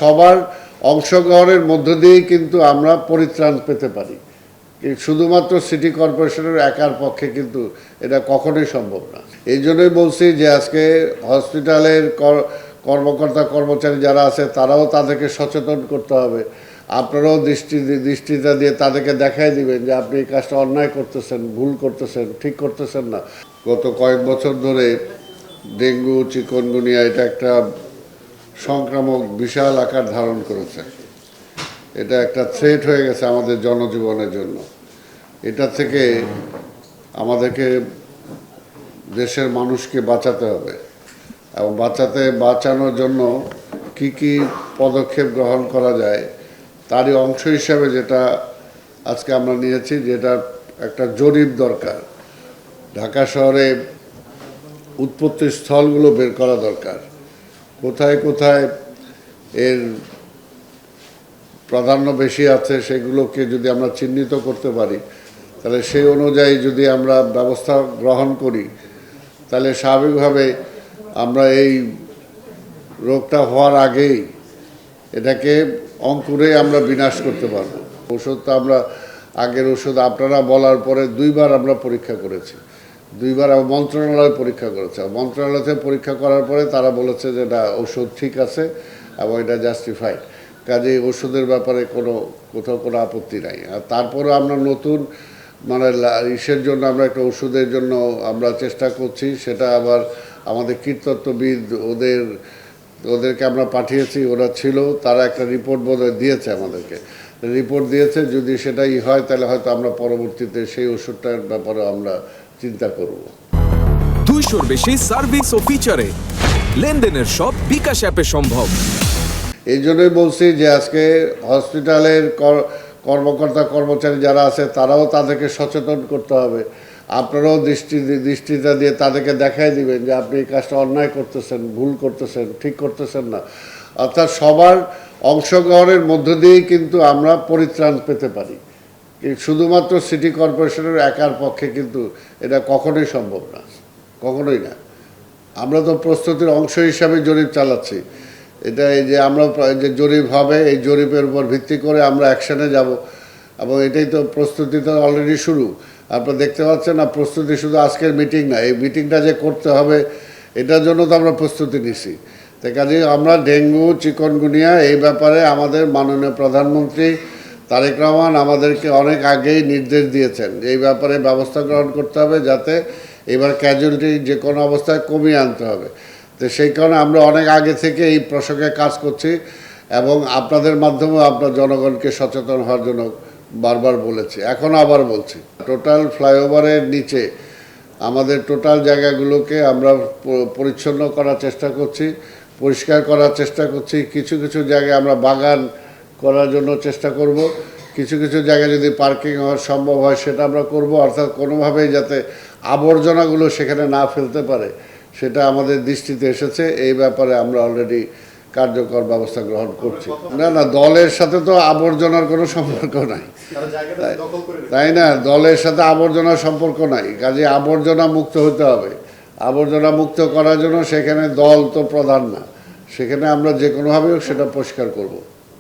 সবার অংশগ্রহণের মধ্য দিয়েই কিন্তু আমরা পরিত্রাণ পেতে পারি। শুধুমাত্র সিটি কর্পোরেশনের একার পক্ষে কিন্তু এটা কখনোই সম্ভব না। এই জন্যই বলছি যে আজকে হসপিটালের কর্মকর্তা কর্মচারী যারা আছে তারাও তাদেরকে সচেতন করতে হবে। আপনারাও দৃষ্টিটা দিয়ে তাদেরকে দেখাই দিবেন যে আপনি এই কাজটা অন্যায় করতেছেন, ভুল করতেছেন, ঠিক করতেছেন না। গত কয়েক বছর ধরে ডেঙ্গু, চিকনগুনিয়া এটা একটা সংক্রামক বিশাল আকার ধারণ করেছে। এটা একটা থ্রেট হয়ে গেছে আমাদের জনজীবনের জন্য। এটা থেকে আমাদেরকে দেশের মানুষকে বাঁচাতে হবে এবং বাঁচানোর জন্য কি কি পদক্ষেপ গ্রহণ করা যায় তারই অংশ হিসাবে যেটা আজকে আমরা নিয়েছি, যেটা একটা জরিপ দরকার। ঢাকা শহরে উৎপত্তি স্থলগুলো বের করা দরকার, কোথায় কোথায় এর প্রাধান্য বেশি আছে সেগুলোকে যদি আমরা চিহ্নিত করতে পারি, তাহলে সেই অনুযায়ী যদি আমরা ব্যবস্থা গ্রহণ করি, তাহলে স্বাভাবিকভাবে আমরা এই রোগটা হওয়ার আগেই এটাকে অঙ্কুরে আমরা বিনাশ করতে পারবো। ওষুধটা আমরা আগের ওষুধ আপনারা বলার পরে 2বার আমরা পরীক্ষা করেছি, 2বার মন্ত্রণালয় পরীক্ষা করেছে। মন্ত্রণালয়তে পরীক্ষা করার পরে তারা বলেছে যে এটা ওষুধ ঠিক আছে এবং এটা জাস্টিফাইড, কাজেই ওষুধের ব্যাপারে কোথাও কোনো আপত্তি নাই। আর তারপরে আমরা নতুন ইসের জন্য আমরা একটা ওষুধের জন্য আমরা চেষ্টা করছি, সেটা আবার আমাদের কীটতত্ত্ববিদ ওদেরকে আমরা পাঠিয়েছি, ওরা ছিল, তারা একটা রিপোর্ট বোধহয় দিয়েছে আমাদেরকে, রিপোর্ট দিয়েছে। যদি সেটাই হয় তাহলে হয়তো আমরা পরবর্তীতে সেই ওষুধটার ব্যাপারে আমরা চিন্তা করব। 200-র বেশি সার্ভিস ও ফিচারে লেনদেনের সব বিকাশ অ্যাপে সম্ভব। এই জন্যই বলছি যে আজকে হসপিটালের কর্মকর্তা কর্মচারী যারা আছে তারাও তাদেরকে সচেতন করতে হবে। আপনারাও দৃষ্টিটা দিয়ে তাদেরকে দেখাই দিবেন যে আপনি এই কাজটা অন্যায় করতেছেন, ভুল করতেছেন, ঠিক করতেছেন না। অর্থাৎ সবার অংশগ্রহণের মধ্য দিয়েই কিন্তু আমরা পরিত্রাণ পেতে পারি। শুধুমাত্র সিটি কর্পোরেশনের একার পক্ষে কিন্তু এটা কখনোই সম্ভব না, কখনোই না। আমরা তো প্রস্তুতির অংশ হিসাবে জরিপ চালাচ্ছি। এটা এই যে আমরা যে জরিপ হবে, এই জরিপের উপর ভিত্তি করে আমরা অ্যাকশনে যাব এবং এটাই তো প্রস্তুতি তো অলরেডি শুরু। আপনারা দেখতে পাচ্ছেন না, প্রস্তুতি শুধু আজকের মিটিং না, এই মিটিংটা যে করতে হবে এটার জন্য তো আমরা প্রস্তুতি নিছি। তাই কাজে আমরা ডেঙ্গু, চিকনগুনিয়া এই ব্যাপারে আমাদের মাননীয় প্রধানমন্ত্রী তারেক রহমান আমাদেরকে অনেক আগেই নির্দেশ দিয়েছেন যে এই ব্যাপারে ব্যবস্থা গ্রহণ করতে হবে, যাতে এবার ক্যাজুয়ালিটি যে কোনো অবস্থায় কমিয়ে আনতে হবে। তো সেই কারণে আমরা অনেক আগে থেকে এই প্রসঙ্গে কাজ করছি এবং আপনাদের মাধ্যমে আপনার জনগণকে সচেতন হওয়ার জন্য বারবার বলেছি, এখন আবার বলছি। টোটাল ফ্লাইওভারের নিচে আমাদের টোটাল জায়গাগুলোকে আমরা পরিচ্ছন্ন করার চেষ্টা করছি, পরিষ্কার করার চেষ্টা করছি। কিছু কিছু জায়গায় আমরা বাগান করার জন্য চেষ্টা করব, কিছু কিছু জায়গায় যদি পার্কিং হওয়া সম্ভব হয় সেটা আমরা করব। অর্থাৎ কোনোভাবেই যাতে আবর্জনাগুলো সেখানে না ফেলতে পারে সেটা আমাদের দৃষ্টিতে এসেছে। এই ব্যাপারে আমরা অলরেডি কার্যকর ব্যবস্থা গ্রহণ করছি। না, দলের সাথে তো আবর্জনার কোনো সম্পর্ক নাই, তাই না? দলের সাথে আবর্জনার সম্পর্ক নাই, কাজে আবর্জনা মুক্ত হতে হবে। আবর্জনা মুক্ত করার জন্য সেখানে দল তো প্রধান না, সেখানে আমরা যে কোনোভাবেই সেটা পরিষ্কার করব।